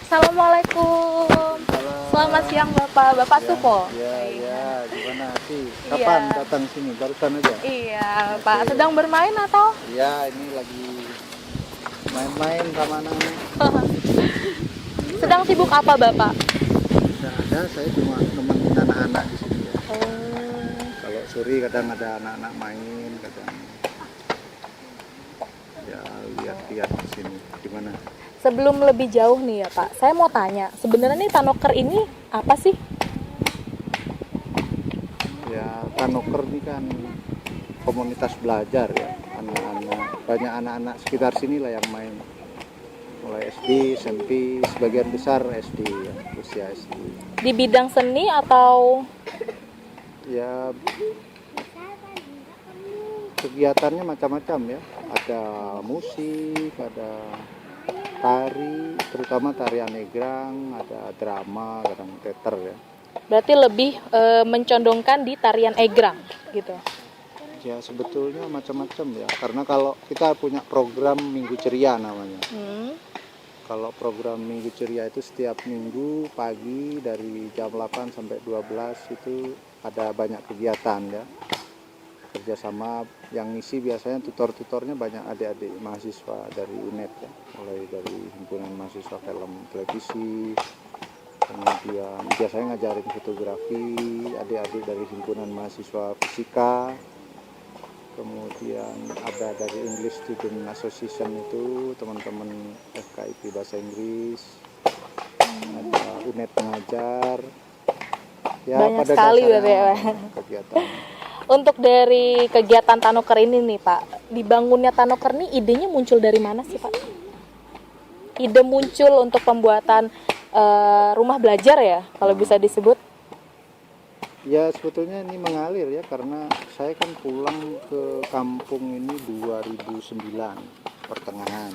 Assalamualaikum. Selamat Salam. siang Bapak. Bapak Ya, Supo. ya, Iya. ya. Gimana sih? Iya. Kapan datang sini? Barusan aja. Iya, Pak. Oke. Sedang bermain atau? Ya, ini lagi main-main sama anak-anak. Sedang sibuk apa Bapak? Nggak ada, saya cuma nemenin anak-anak di sini ya. Oh, Kalau sore kadang ada anak-anak main, kadang ya lihat-lihat di sini. Gimana? sebelum lebih jauh nih ya Pak, saya mau tanya, sebenarnya nih Tanoker ini apa sih? Ya, Tanoker ini kan komunitas belajar ya. Anak-anak, banyak anak-anak sekitar sini lah yang main. Mulai SD, SMP, sebagian besar SD ya, usia SD. Di bidang seni atau Ya, kegiatannya macam-macam ya. Ada musik, ada tari, terutama tarian egrang, ada drama, kadang teater ya. berarti lebih mencondongkan di tarian egrang gitu? Ya sebetulnya macam-macam ya, karena kalau kita punya program Minggu Ceria namanya. Hmm. Kalau program Minggu Ceria itu setiap minggu pagi dari jam 8 sampai 12 itu ada banyak kegiatan ya. Kerjasama yang ngisi biasanya tutor-tutornya banyak adik-adik mahasiswa dari UNED ya, mulai dari himpunan mahasiswa film televisi, kemudian biasanya ngajarin fotografi adik-adik dari himpunan mahasiswa fisika, kemudian ada dari English Student Association itu teman-teman FKIP bahasa Inggris, ada UNED mengajar ya. Banyak pada sekali dasarnya berarti ya. kegiatan. Untuk dari kegiatan Tanoker ini nih Pak, dibangunnya Tanoker ini idenya muncul dari mana sih Pak? Ide muncul untuk pembuatan rumah belajar ya, kalau bisa disebut. Ya sebetulnya ini mengalir ya, karena saya kan pulang ke kampung ini 2009 pertengahan.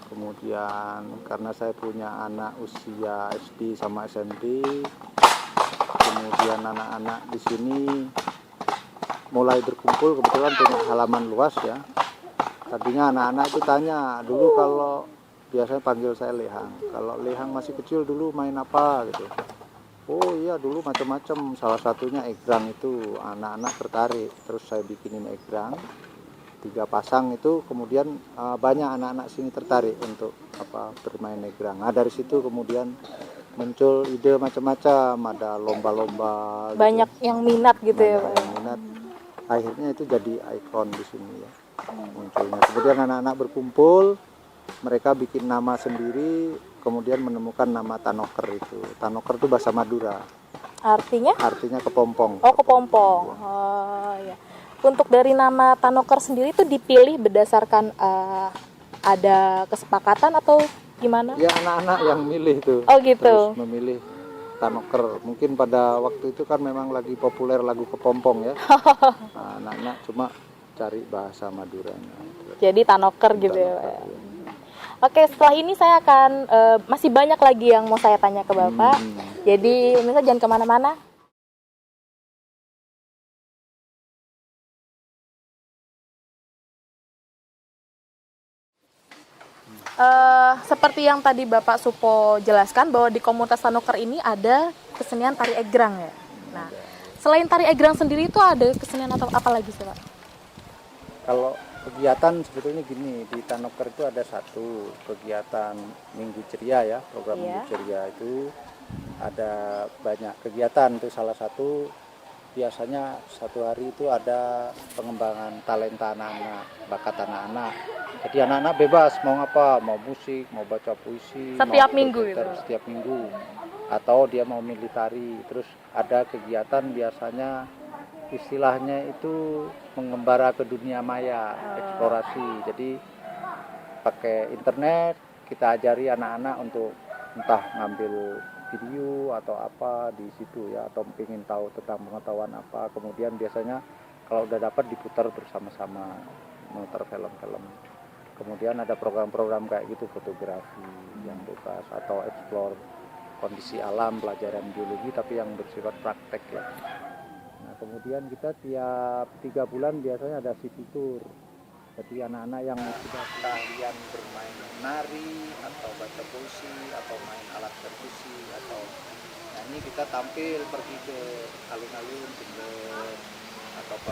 Kemudian karena saya punya anak usia SD sama SMP, kemudian anak-anak di sini mulai berkumpul, kebetulan punya halaman luas ya. Tadinya anak-anak itu tanya, dulu kalau biasanya panggil saya Lehang, kalau Lehang masih kecil dulu main apa gitu. Oh iya dulu macam-macam, salah satunya egrang itu, anak-anak tertarik, terus saya bikinin egrang 3 pasang itu, kemudian banyak anak-anak sini tertarik untuk bermain egrang. Nah dari situ kemudian muncul ide macam-macam, ada lomba-lomba Banyak gitu, yang minat gitu ya banyak Pak. yang minat. Akhirnya itu jadi ikon di sini ya munculnya. Kemudian anak-anak berkumpul, mereka bikin nama sendiri, kemudian menemukan nama Tanoker itu. Tanoker itu bahasa Madura, Artinya? artinya kepompong. Oh, kepompong. Oh ya. Untuk dari nama Tanoker sendiri itu dipilih berdasarkan ada kesepakatan atau gimana? Ya anak-anak yang milih tuh. Oh gitu. Terus memilih Tanoker. Mungkin pada waktu itu kan memang lagi populer lagu kepompong ya. Nah, anak-anak cuma cari bahasa Maduranya. Jadi Tanoker gitu ya Pak. Tanoker, ya. Oke, setelah ini saya akan masih banyak lagi yang mau saya tanya ke Bapak. Jadi pemirsa jangan kemana-mana. Seperti yang tadi Bapak Supo jelaskan bahwa di komunitas Tanoker ini ada kesenian tari egrang ya. Nah, selain tari egrang sendiri itu ada kesenian atau apa lagi sih Pak? Kalau kegiatan sebetulnya gini, di Tanoker itu ada satu kegiatan Minggu Ceria ya, program Iya. Minggu Ceria itu ada banyak kegiatan. Itu salah satu, biasanya satu hari itu ada pengembangan talenta anak-anak, bakat anak-anak. Jadi anak-anak bebas mau apa, mau musik, mau baca puisi, Setiap mau minggu berteater, itu? setiap minggu, atau dia mau militari. Terus ada kegiatan biasanya istilahnya itu mengembara ke dunia maya, eksplorasi. Jadi pakai internet kita ajari anak-anak untuk entah ngambil video atau apa di situ ya, atau ingin tahu tentang pengetahuan apa. Kemudian biasanya kalau udah dapat diputar bersama-sama, muter film-film. Kemudian ada program-program kayak gitu, fotografi yang bebas atau explore kondisi alam, pelajaran biologi tapi yang bersifat praktek ya. Nah kemudian kita tiap 3 bulan biasanya ada city tour. Jadi anak-anak yang sudah keahlian bermain nari atau baca puisi atau main alat perkusi atau nyanyi, kita tampil pergi ke alun-alun Jember atau ke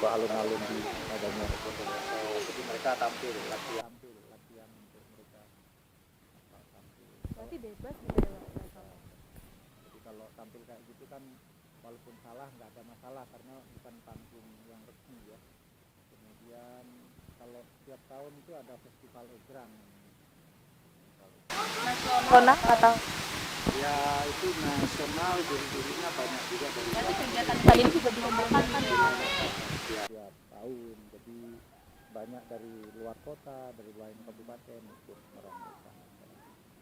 alun-alun di adanya Bondowoso. Jadi mereka tampil latihan untuk mereka tampil. Berarti bebas gitu ya Pak? Jadi kalau tampil kayak gitu kan walaupun salah nggak ada masalah karena bukan panggung yang resmi ya. Kemudian kalau setiap tahun itu ada festival egrang. Kona atau Ya itu nasional, juri-jurinya banyak juga dari luar kegiatan kali ini juga dilombakan kan ya? setiap tahun. Jadi banyak dari luar kota, dari lain kabupaten ikut meramaikan.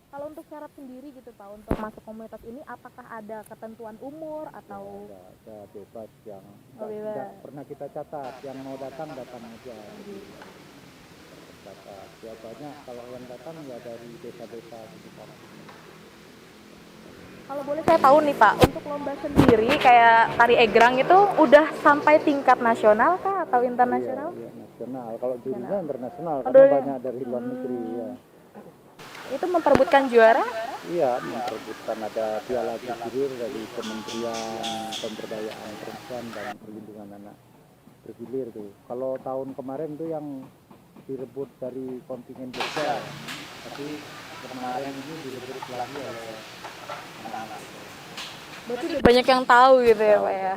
Kalau untuk syarat sendiri gitu Pak, untuk masuk komunitas ini apakah ada ketentuan umur atau Ada bebas yang Oh, bebas. tidak pernah kita catat, yang mau datang datang aja. Jadi tercatat. Ya banyak kalau yang datang ya dari desa-desa di sekitar sini. kalau boleh saya tahu nih Pak, untuk lomba sendiri kayak tari egrang itu udah sampai tingkat nasional kah atau internasional? Iya, nasional. Kalau jurinya internasional Oh, karena jurinya. banyak dari luar negeri ya. Itu memperebutkan juara? Iya, memperebutkan ada piala bergilir dari Kementerian Pemberdayaan Perempuan dan Perlindungan Anak bergilir tuh. Kalau tahun kemarin tuh yang direbut dari kontingen Jogja, tapi kemarin ini direbut lagi oleh anak-anak. Berarti udah banyak yang tahu gitu ya Pak ya.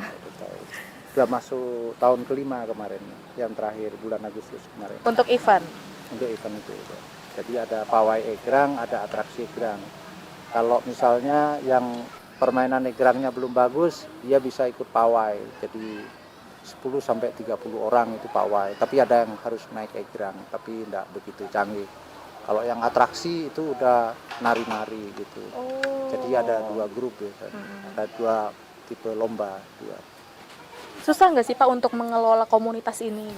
Sudah masuk tahun kelima kemarin, yang terakhir bulan Agustus kemarin. Untuk event. Untuk event itu. Jadi ada pawai egrang, ada atraksi egrang. Kalau misalnya yang permainan egrangnya belum bagus, dia bisa ikut pawai. Jadi 10 sampai 30 orang itu pawai. Tapi ada yang harus naik egrang, tapi tidak begitu canggih. Kalau yang atraksi itu udah nari-nari gitu. Oh. Jadi ada dua grup ya. Ada dua tipe lomba, dua. Susah nggak sih Pak untuk mengelola komunitas ini?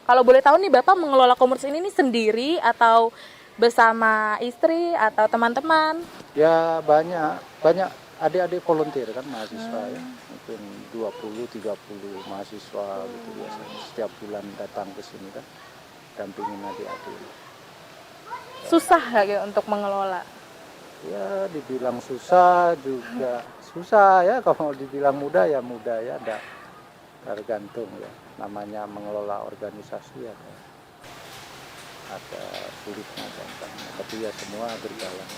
Kalau boleh tahu nih Bapak mengelola komunitas ini sendiri atau bersama istri atau teman-teman? Ya banyak adik-adik volunteer kan mahasiswa ya. Mungkin 20-30 mahasiswa gitu biasanya setiap bulan datang ke sini kan dampingin adik-adik. Susah nggak gitu untuk mengelola? Ya dibilang susah juga susah ya, kalau dibilang mudah ya ada tergantung ya, namanya mengelola organisasi ya ada sulitnya gampangnya, tapi ya semua berjalan.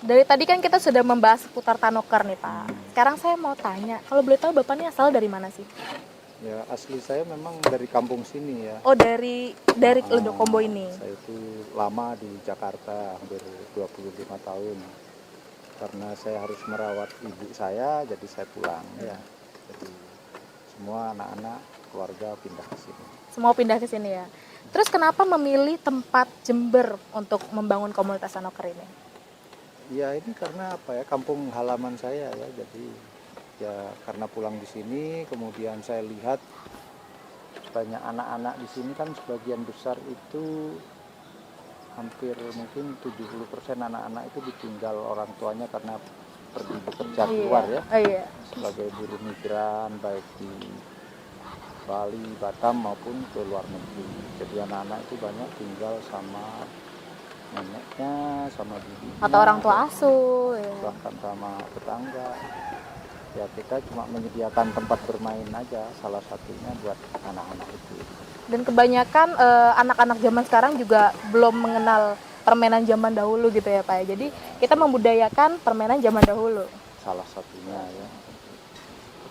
Dari tadi kan kita sudah membahas seputar Tanoker nih Pak. Sekarang saya mau tanya, kalau boleh tahu Bapak ini asal dari mana sih? Ya asli saya memang dari kampung sini ya. Oh dari Ledokombo ini. Saya itu lama di Jakarta, hampir 25 tahun. Karena saya harus merawat ibu saya, jadi saya pulang ya. Jadi semua anak-anak keluarga pindah ke sini. Semua pindah ke sini ya. Terus kenapa memilih tempat Jember untuk membangun komunitas Tanoker ini? Ya ini karena apa ya, kampung halaman saya ya. Jadi ya karena pulang di sini, kemudian saya lihat banyak anak-anak di sini kan sebagian besar itu hampir mungkin 70% anak-anak itu ditinggal orang tuanya karena pergi bekerja keluar ya. Oh, iya. Sebagai buruh migran baik di Bali, Batam maupun ke luar negeri. Jadi anak-anak itu banyak tinggal sama neneknya, sama bibinya, Atau orang tua asuh ya. bahkan sama tetangga. Ya kita cuma menyediakan tempat bermain aja, salah satunya buat anak-anak itu. Dan kebanyakan anak-anak zaman sekarang juga belum mengenal permainan zaman dahulu gitu ya Pak. Jadi kita membudayakan permainan zaman dahulu. Salah satunya ya.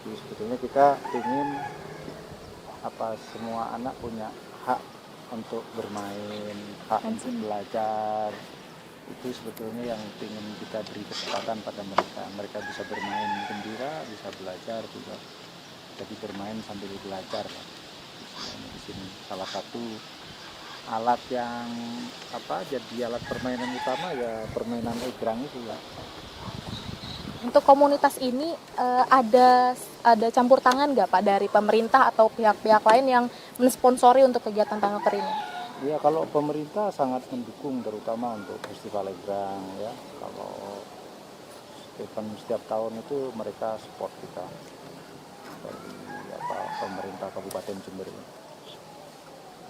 Jadi sebetulnya kita ingin apa semua anak punya hak untuk bermain, hak untuk belajar, Itu sebetulnya yang ingin kita beri kesempatan pada mereka. Mereka bisa bermain gembira, bisa belajar juga. Jadi bermain sambil belajar. Di sini salah satu alat yang jadi alat permainan utama ya permainan egrang itu ya. Untuk komunitas ini ada campur tangan nggak Pak dari pemerintah atau pihak-pihak lain yang mensponsori untuk kegiatan tanoker ini? Iya, kalau pemerintah sangat mendukung terutama untuk festival egrang ya. Kalau event setiap tahun itu mereka support kita dari pemerintah Kabupaten Jember.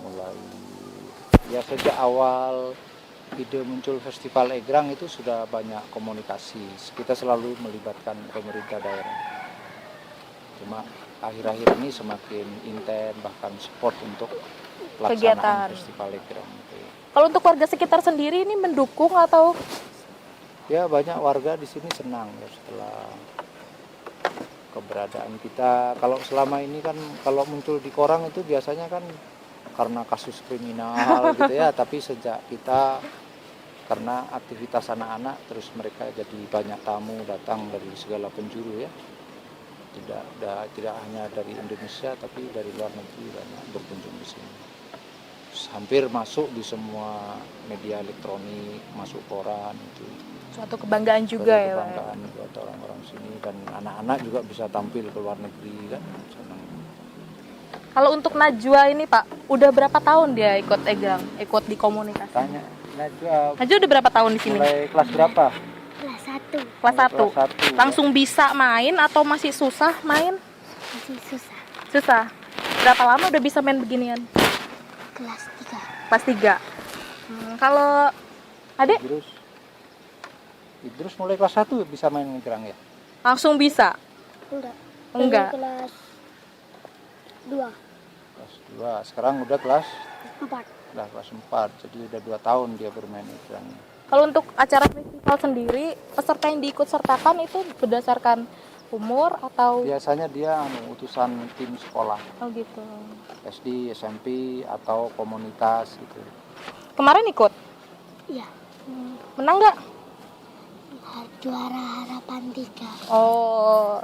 Mulai ya sejak awal ide muncul festival egrang itu sudah banyak komunikasi. Kita selalu melibatkan pemerintah daerah. Cuma akhir-akhir ini semakin intens bahkan support untuk pelaksanaan Kegiatan festival egrang itu. Kalau untuk warga sekitar sendiri ini mendukung atau? Ya banyak warga di sini senang ya setelah keberadaan kita. Kalau selama ini kan kalau muncul di koran itu biasanya kan karena kasus kriminal gitu ya. Tapi sejak kita karena aktivitas anak-anak terus mereka jadi banyak tamu datang dari segala penjuru ya. Tidak hanya dari Indonesia tapi dari luar negeri banyak berkunjung di sini. Hampir masuk di semua media elektronik, masuk koran itu. Suatu kebanggaan juga ya Pak. Kebanggaan buat orang-orang sini dan anak-anak juga bisa tampil ke luar negeri kan. Senang. Kalau untuk Najwa ini Pak, udah berapa tahun dia ikut egrang, ikut di komunitas? Tanya Najwa Udah berapa tahun di sini? mulai kelas berapa? Kelas 1. Kelas 1. Kelas 1. Langsung bisa main atau masih susah main? Masih susah. Susah. Berapa lama udah bisa main beginian? Kelas 3. Kelas 3. Kalau Adik Idrus mulai kelas 1 bisa main egrang ya? langsung bisa? Enggak. Enggak. Dari kelas 2. Kelas 2. Sekarang udah kelas 4. Udah kelas 4. Jadi udah 2 tahun dia bermain egrang. Kalau untuk acara festival sendiri, peserta yang diikut sertakan itu berdasarkan umur atau? Biasanya dia utusan tim sekolah. Oh gitu. SD, SMP atau komunitas gitu. Kemarin ikut? Iya. Menang nggak? Juara harapan 3. Oh.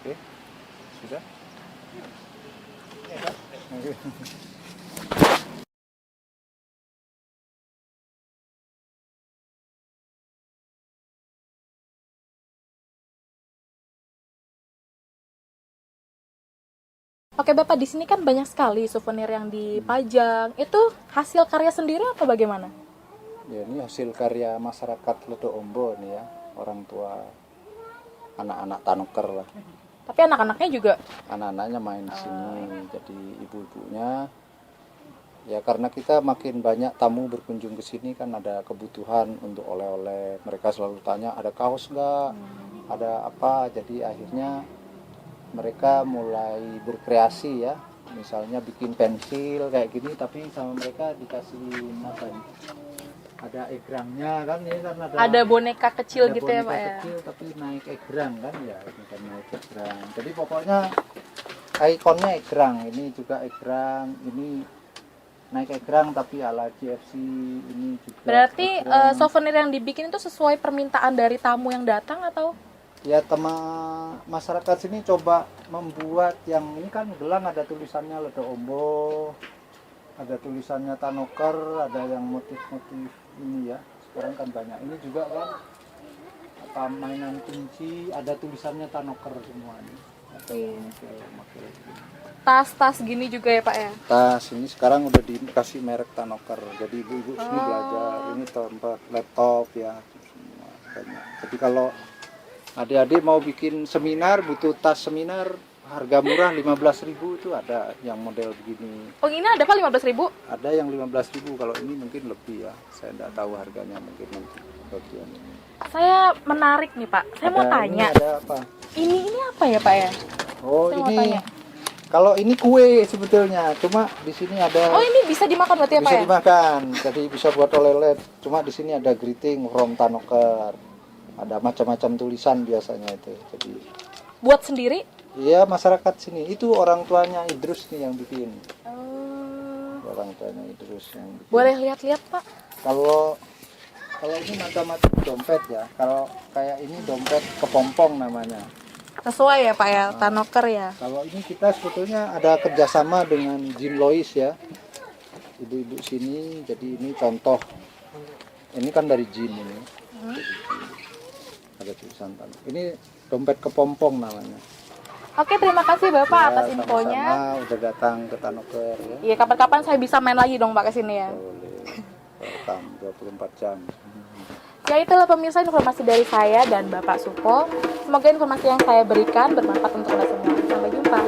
Oke. Sudah? Oke Bapak, di sini kan banyak sekali souvenir yang dipajang. Itu hasil karya sendiri atau bagaimana? Ya, ini hasil karya masyarakat Ledo Ombo nih ya, orang tua anak-anak tanoker lah. Tapi anak-anaknya juga? Anak-anaknya main di sini, jadi ibu-ibunya. Ya karena kita makin banyak tamu berkunjung ke sini kan ada kebutuhan untuk oleh-oleh. Mereka selalu tanya ada kaos nggak, ada apa. Jadi akhirnya mereka mulai berkreasi ya. Misalnya bikin pensil kayak gini, tapi sama mereka dikasih apa ini? Ada egrangnya kan ya kan Ada boneka kecil ada gitu ya boneka Pak ya? kecil tapi naik egrang kan ya, ini kan naik egrang. Jadi pokoknya ikonnya egrang, ini juga egrang, ini naik egrang tapi ala GFC ini juga. Berarti egrang. souvenir yang dibikin itu sesuai permintaan dari tamu yang datang atau? Ya teman masyarakat sini coba membuat yang ini kan gelang ada tulisannya Ledo Ombo, ada tulisannya Tanoker, ada yang motif-motif ini ya. Sekarang kan banyak. Ini juga kan apa mainan kunci, ada tulisannya Tanoker semua ini. Ada yang pakai Tas-tas gini juga ya Pak ya? tas ini sekarang udah dikasih merek Tanoker. Jadi ibu-ibu sini belajar. Ini tempat laptop ya semua banyak. Jadi kalau adik-adik mau bikin seminar, butuh tas seminar harga murah 15.000 itu ada yang model begini. Oh ini ada Pak 15.000? Ada yang 15.000, kalau ini mungkin lebih ya. Saya tidak tahu harganya mungkin nanti bagian ini. Saya menarik nih Pak. Saya mau tanya. Ini ada apa? Ini apa ya Pak ya? Oh Saya mau ini tanya. kalau ini kue sebetulnya, cuma di sini ada. Oh ini bisa dimakan berarti ya Pak bisa ya? dimakan, jadi bisa buat oleh-oleh. Cuma di sini ada greeting from Tanoker. Ada macam-macam tulisan biasanya itu. Jadi Buat sendiri? Iya, masyarakat sini. Itu orang tuanya Idrus nih yang bikin. Oh. Orang tuanya Idrus yang bikin. Boleh lihat-lihat Pak? Kalau ini macam-macam dompet ya. Kalau kayak ini dompet kepompong namanya. Sesuai ya Pak ya, Tanoker ya. Kalau ini kita sebetulnya ada kerjasama dengan Jim Lois ya. Ibu-ibu sini, jadi ini contoh. Ini kan dari Jim ini. Ada tulisan tanah. Ini dompet kepompong namanya. Oke, terima kasih Bapak Ya, atas infonya. sama-sama udah datang ke Tanoker ya. Iya, kapan-kapan saya bisa main lagi dong Pak ke sini ya. Boleh. Welcome 24 jam. Ya itulah pemirsa informasi dari saya dan Bapak Supo. Semoga informasi yang saya berikan bermanfaat untuk Anda semua. Sampai jumpa.